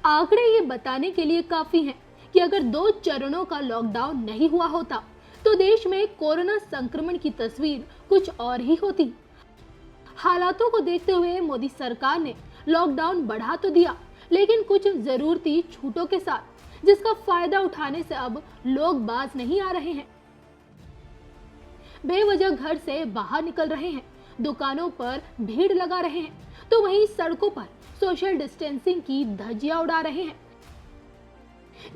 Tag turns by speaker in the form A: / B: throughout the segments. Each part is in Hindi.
A: आंकड़े ये बताने के लिए काफी हैं कि अगर 2 चरणों का लॉकडाउन नहीं हुआ होता तो देश में कोरोना संक्रमण की तस्वीर कुछ और ही होती। हालातों को देखते हुए मोदी सरकार ने लॉकडाउन बढ़ा तो दिया, लेकिन कुछ जरूरती छूटों के साथ, जिसका फायदा उठाने से अब लोग बाज नहीं आ रहे हैं। बेवजह घर से बाहर निकल रहे हैं, दुकानों पर भीड़ लगा रहे हैं, तो वहीं सड़कों पर सोशल डिस्टेंसिंग की धज्जियां उड़ा रहे हैं।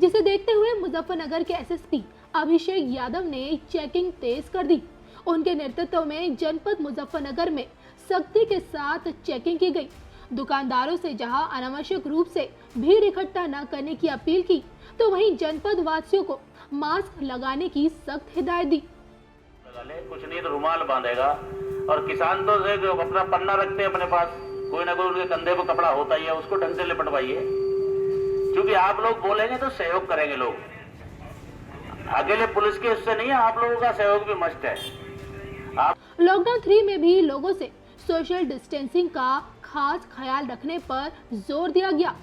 A: जिसे देखते हुए मुजफ्फरनगर के एसएसपी अभिषेक यादव ने चेकिंग तेज कर दी। उनके नेतृत्व में जनपद मुजफ्फरनगर में सख्ती के साथ चेकिंग की गई। दुकानदारों से जहां अनावश्यक रूप से भीड़ इकट्ठा न करने की अपील की, तो वहीं जनपद वासियों को मास्क लगाने की सख्त हिदायत दी।
B: कुछ नहीं तो रुमाल बांधेगा, और किसान तो अपना पन्ना रखते हैं अपने पास, कोई ना कोई उनके कंधे पर कपड़ा होता ही है, उसको ढंग से लिपटवाइए। क्योंकि आप लोग बोलेंगे तो सहयोग करेंगे लोग, अकेले पुलिस के उससे नहीं है, आप लोगों का सहयोग भी मस्ट है।
A: लॉकडाउन 3 में भी लोगों से सोशल डिस्टेंसिंग का खास ख्याल रखने पर जोर दिया गया।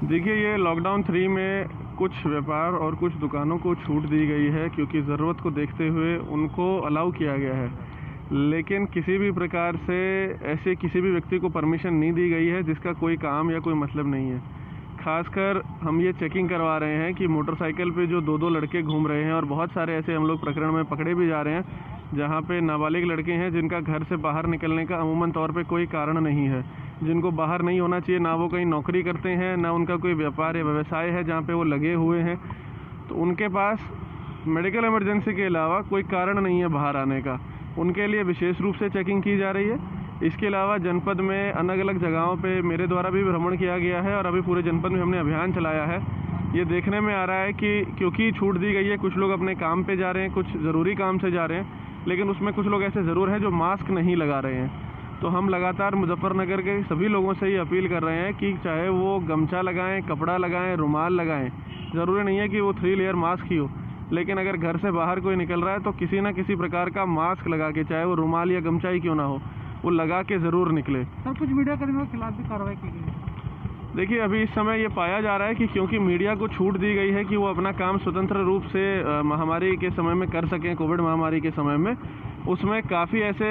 C: देखिए, ये लॉकडाउन 3 में कुछ व्यापार और कुछ दुकानों को छूट दी गई है, क्योंकि ज़रूरत को देखते हुए उनको अलाउ किया गया है। लेकिन किसी भी प्रकार से ऐसे किसी भी व्यक्ति को परमिशन नहीं दी गई है जिसका कोई काम या कोई मतलब नहीं है। खासकर हम ये चेकिंग करवा रहे हैं कि मोटरसाइकिल पे जो 2-2 लड़के घूम रहे हैं, और बहुत सारे ऐसे हम लोग प्रकरण में पकड़े भी जा रहे हैं जहाँ पे नाबालिग लड़के हैं जिनका घर से बाहर निकलने का अमूमन तौर पे कोई कारण नहीं है, जिनको बाहर नहीं होना चाहिए, ना वो कहीं नौकरी करते हैं, ना उनका कोई व्यापार या व्यवसाय है जहाँ पे वो लगे हुए हैं। तो उनके पास मेडिकल इमरजेंसी के अलावा कोई कारण नहीं है बाहर आने का। उनके लिए विशेष रूप से चेकिंग की जा रही है। इसके अलावा जनपद में अलग अलग जगहों पे मेरे द्वारा भी भ्रमण किया गया है, और अभी पूरे जनपद में हमने अभियान चलाया है। ये देखने में आ रहा है कि क्योंकि छूट दी गई है, कुछ लोग अपने काम पे जा रहे हैं, कुछ ज़रूरी काम से जा रहे हैं, लेकिन उसमें कुछ लोग ऐसे ज़रूर हैं जो मास्क नहीं लगा रहे हैं। तो हम लगातार मुजफ्फरनगर के सभी लोगों से ये अपील कर रहे हैं कि चाहे वो गमछा लगाएं, कपड़ा लगाएं, रुमाल लगाएं, ज़रूरी नहीं है कि वो 3 लेयर मास्क ही हो, लेकिन अगर घर से बाहर कोई निकल रहा है तो किसी न किसी प्रकार का मास्क लगा के, चाहे वो रुमाल या गमछा ही क्यों ना हो, वो लगा के ज़रूर निकले।
D: सर, कुछ मीडिया कर्मियों के खिलाफ भी कार्रवाई की गई है।
C: देखिए, अभी इस समय ये पाया जा रहा है कि क्योंकि मीडिया को छूट दी गई है कि वो अपना काम स्वतंत्र रूप से महामारी के समय में कर सकें, कोविड महामारी के समय में, उसमें काफ़ी ऐसे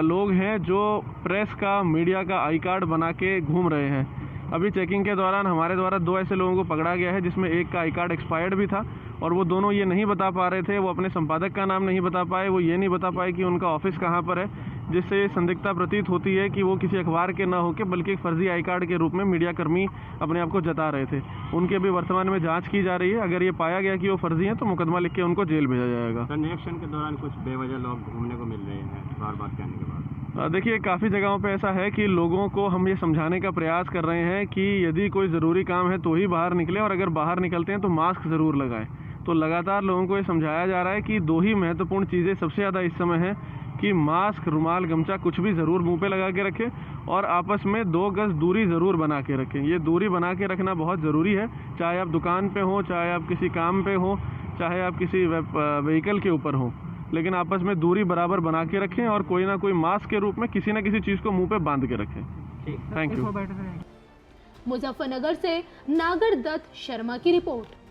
C: लोग हैं जो प्रेस का, मीडिया का आई कार्ड बना के घूम रहे हैं। अभी चेकिंग के दौरान हमारे द्वारा 2 ऐसे लोगों को पकड़ा गया है, जिसमें एक का आई कार्ड एक्सपायर्ड भी था, और वो दोनों ये नहीं बता पा रहे थे, वो अपने संपादक का नाम नहीं बता पाए, वो ये नहीं बता पाए कि उनका ऑफिस कहाँ पर है, जिससे ये संदिग्धता प्रतीत होती है कि वो किसी अखबार के ना होकर बल्कि एक फर्जी आई कार्ड के रूप में मीडिया कर्मी अपने आप को जता रहे थे। उनकी अभी वर्तमान में जांच की जा रही है। अगर ये पाया गया कि वो फर्जी हैं तो मुकदमा लिख के उनको जेल भेजा जाएगा।
E: निरीक्षण के दौरान कुछ बेवजह लोग घूमने को मिल रहे हैं बार बार कहने के बाद।
C: देखिए, काफ़ी जगहों पे ऐसा है कि लोगों को हम ये समझाने का प्रयास कर रहे हैं कि यदि कोई ज़रूरी काम है तो ही बाहर निकले, और अगर बाहर निकलते हैं तो मास्क ज़रूर लगाएं। तो लगातार लोगों को ये समझाया जा रहा है कि 2 ही महत्वपूर्ण चीज़ें सबसे ज़्यादा इस समय हैं कि मास्क, रुमाल, गमछा कुछ भी ज़रूर मुंह पे लगा के रखें, और आपस में 2 गज दूरी ज़रूर बना के रखें। ये दूरी बना के रखना बहुत ज़रूरी है, चाहे आप दुकान पे हो, चाहे आप किसी काम पे हो, चाहे आप किसी व्हीकल के ऊपर हो, लेकिन आपस में दूरी बराबर बना के रखें, और कोई ना कोई मास्क के रूप में किसी न किसी चीज़ को मुँह पे बांध के रखें। Thank you.
A: मुजफ्फरनगर से नागर दत्त शर्मा की रिपोर्ट।